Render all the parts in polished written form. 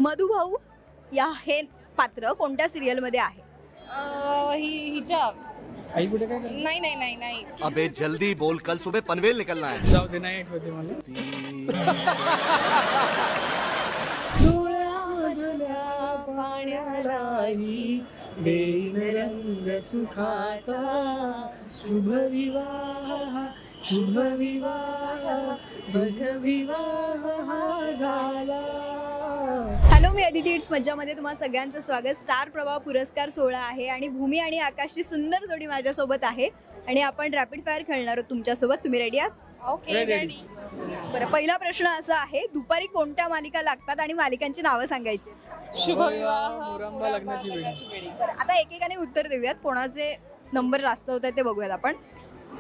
मधुभाऊ या हे पात्र कोणत्या सिरियल मध्ये आहे? हिच्या आई कुठे काय करते? नाही नाही नाही नाही अबे जल्दी बोल, कल सुबह पनवेल निकलना है. जाऊ दे, नाही आठवते मला. डोळ्यामधल्या पाण्यालाही देईन रंग सुखाचा, शुभ विवाह शुभ विवाह बघ विवाह हा झाला. हॅलो, मी अदिती इट्स मज्जामध्ये तुम्हा सगळ्यांचं स्वागत. स्टार प्रवाह पुरस्कार सोहळा आहे आणि भूमी आणि आकाशची सुंदर जोडी माझ्यासोबत आहे आणि आपण रॅपिड फायर खेळणार आहोत तुमच्यासोबत. तुम्ही रेडी आहात? Okay ready. बरं, पहिला प्रश्न असा आहे, दुपारी कोणत्या मालिका लागतात आणि मालिकांची नावं सांगायची? शुभविवाह मुरंबा लग्नाची बेडी. आता एकेकाने उत्तर देऊयात, कोणाचे नंबर जास्त होत आहेत ते बघूयात आपण.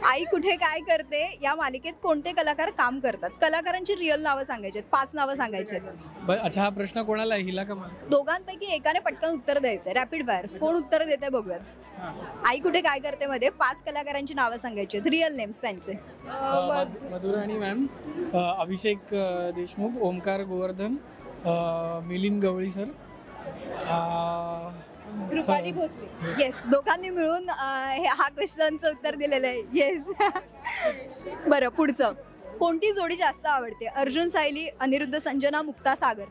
आई कुठे काय करते या मालिकेत कोणते कलाकार काम करतात? कलाकारांची रिअल नावं सांगायची आहेत, 5 नावं सांगायची आहेत. अच्छा, हा प्रश्न कोणाला आहे? हिला का मला? दोघांपैकी एकाने पटकन उत्तर द्यायचंय. Rapid fire. कोण उत्तर देते बघूयात. आई कुठे काय करते मध्ये 5 कलाकारांची नावं सांगायची आहेत, रिअल नेम्स त्यांचे. मधुराणी मॅम, अभिषेक देशमुख, ओमकार गोवर्धन, मिलिंद गवळी सर, रुपाली भोसले. येस, दोघांनी मिळून हा क्वेश्चनचं उत्तर दिलेलं आहे. येस. बरं, पुढचं. कोणती जोडी जास्त आवडते? अर्जुन सायली, अनिरुद्ध संजना, मुक्ता सागर.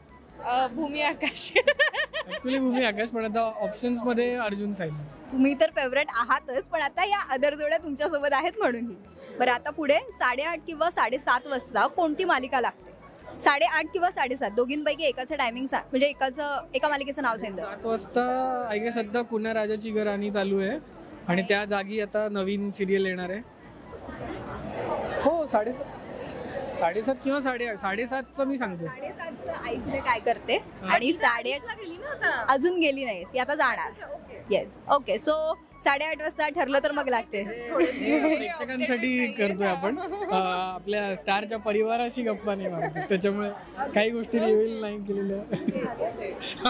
भूमी आकाश. ऍक्च्युली भूमी आकाश, पण आता ऑप्शन्स मध्ये अर्जुन सायली. तुम्ही तर फेवरेट आहातच, पण आता या अदर जोड्या तुमच्यासोबत आहेत म्हणूनही. बरं, आता पुढे 8:30 किंवा 7:30 वाजता कोणती मालिका लागते? 8:30 किंवा 7:30 दोघींपैकी एकाचं टायमिंग म्हणजे एका मालिकेचं नाव सांगितलं. 7 वाजता आय गेस आता पुन्हा राजाची घराणी चालू आहे आणि त्या जागी आता नवीन सिरियल येणार आहे. हो, 7:30 किंवा 8:30. 7:30चं मी सांगतो. 7:30चं आई कुठे काय करते आणि 8:30 अजून गेली नाही, ती आता जाणार. Yes, okay. सो 8:30 वाजता ठरलं तर मग लागते. प्रेक्षकांसाठी करतोय आपण, आपल्या स्टारच्या परिवाराशी गप्पा नाही मारतो, त्याच्यामुळे काही गोष्टी रिव्हील नाही केलेल्या.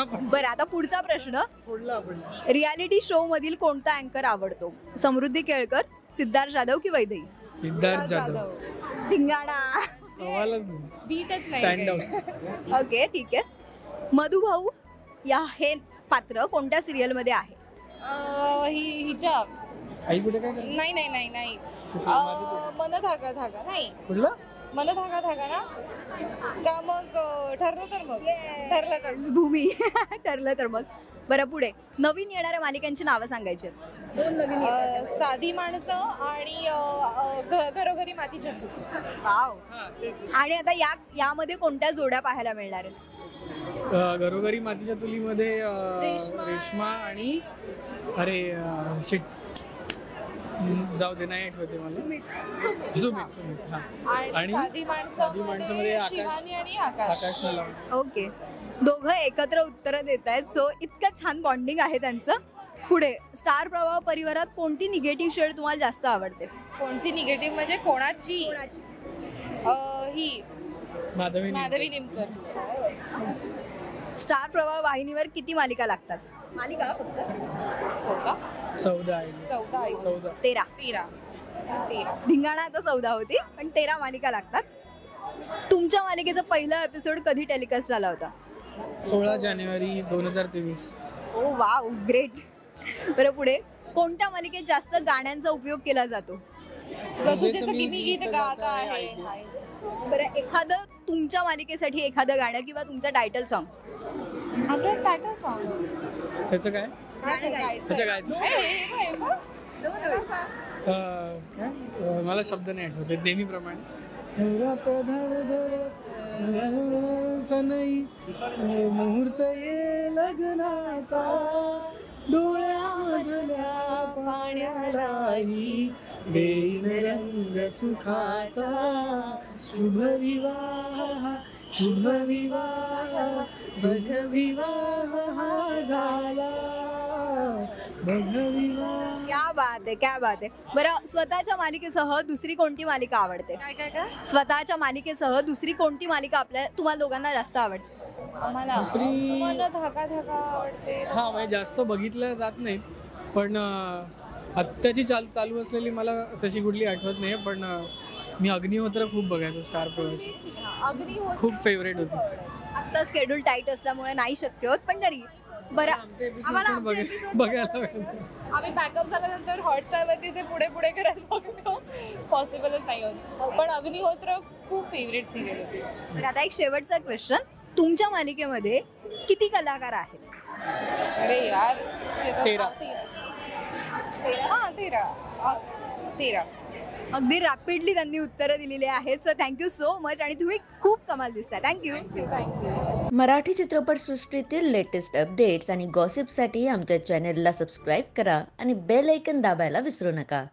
बरं, आता पुढचा प्रश्न. रियालिटी शो मधील कोणता अँकर आवडतो? समृद्धी केळकर, सिद्धार्थ जाधव की वैदेही? सिद्धार्थ जाधव. धिंगाणा. सवालच नाही. Stand out. ओके, ठीक आहे. मधुभाऊ या हे पात्र कोणत्या सिरियल मध्ये आहे? हिच्या आई कुठे काय करते? नाही नाही नाही नाही मन धागा धागा नाही. कुठलं? मन धागा धागा ना का? मग ठरलं तर मग ठरलं तर भूमी. ठरलं तर मग. बरं, पुढे यानवी येणाऱ्या मालिकांची नावं सांगायची आहेत. 2 नवीन. साधी माणसं आणि घरोघरी मातीच्या चुली. वाव. आणि आता यामध्ये कोणत्या जोड्या पाहायला मिळणार आहेत? घरोघरी मातीच्या चुलीमध्ये रेश्मा आणि शिट, जाऊ दे, नाही आठवते मला. सुमित. आणि साधी माणसामध्ये शिवानी आणि आकाश. ओके, दोघं एकत्र उत्तरं देत आहेत. सो इतकं छान बॉन्डिंग आहे त्यांचं. पुढे, स्टार प्रवाह परिवारात कोणती निगेटिव्ह शेड तुम्हाला जास्त आवडते? कोणती निगेटिव्ह म्हणजे कोणाची? ही माधवी निमकर. स्टार प्रवाह वाहिनीवर किती मालिका लागतात? मालिका फक्त 14. 13. धिंगाणा आता 14 होती, पण 13 मालिका लागतात. तुमच्या मालिकेचा पहिला एपिसोड कधी टेलिकास्ट झाला होता? 16 जानेवारी 2023. ओ वाव, ग्रेट. बरं, पुढे. कोणत्या मालिकेत जास्त गाण्यांचा उपयोग केला जातो? गजूजेचं की मी गीत गात आहे. बरं, एखादं तुमच्या मालिकेसाठी एखादं गाणं किंवा तुमचं टायटल सॉन्ग. आपलं टायटल सॉन्ग त्याचं काय? त्याचं गायचं काय? मला शब्द नाही आठवते. नेहमीप्रमाणे सनई मुहूर्त ये लग्नाचा, डोळ्यामधल्या पाण्यालाही देईन रंग सुखाचा, शुभ विवाह शुभ विवाह बघ विवाह हा झाला, बघ विवाह. क्या बात आहे, क्या बात आहे. बरं, स्वतःच्या मालिकेसह दुसरी कोणती मालिका आवडते? काय? स्वतःच्या मालिकेसह दुसरी कोणती मालिका तुम्हाला दोघांना जास्त आवडते? आम्हाला दुसरी मन धागा धागा आवडते. हा, म्हणजे जास्त बघितल्या जात नाहीत, पण आत्ताची चालू असलेली मला तशी कुठली आठवत नाही, पण मी अग्निहोत्र खूप बघायचो. स्टार प्रवाहाची खूप फेवरेट होती. शकता स्केड्यूल टाईट असल्यामुळे नाही शक्य होत, पण तरी बरं. आमचे episode आम्हाला पण आमचे episode बघायला मिळेल. आम्ही बॅकअप झाल्यानंतर हॉटस्टारवरती जे पुढे पुढे करायला बघतो पॉसिबलच नाही होत. पण अग्निहोत्र खूप फेवरेट सिरियल होती. बरं, आता एक शेवटचा क्वेश्चन, तुमच्या मालिकेमध्ये किती कलाकार आहेत? अरे यार ते तर 13. 13. अगदी रॅपिडली त्यांनी उत्तरं दिलेली आहेत. सो थँक्यू सो मच आणि तुम्ही खूप कमाल दिसताय. थँक्यू. थँक्यू. मराठी चित्रपटसृष्टीतील लेटेस्ट अपडेट्स आणि गॉसिपसाठी आमच्या चॅनेलला सबस्क्राईब करा आणि बेल ऐकन दाबायला विसरू नका.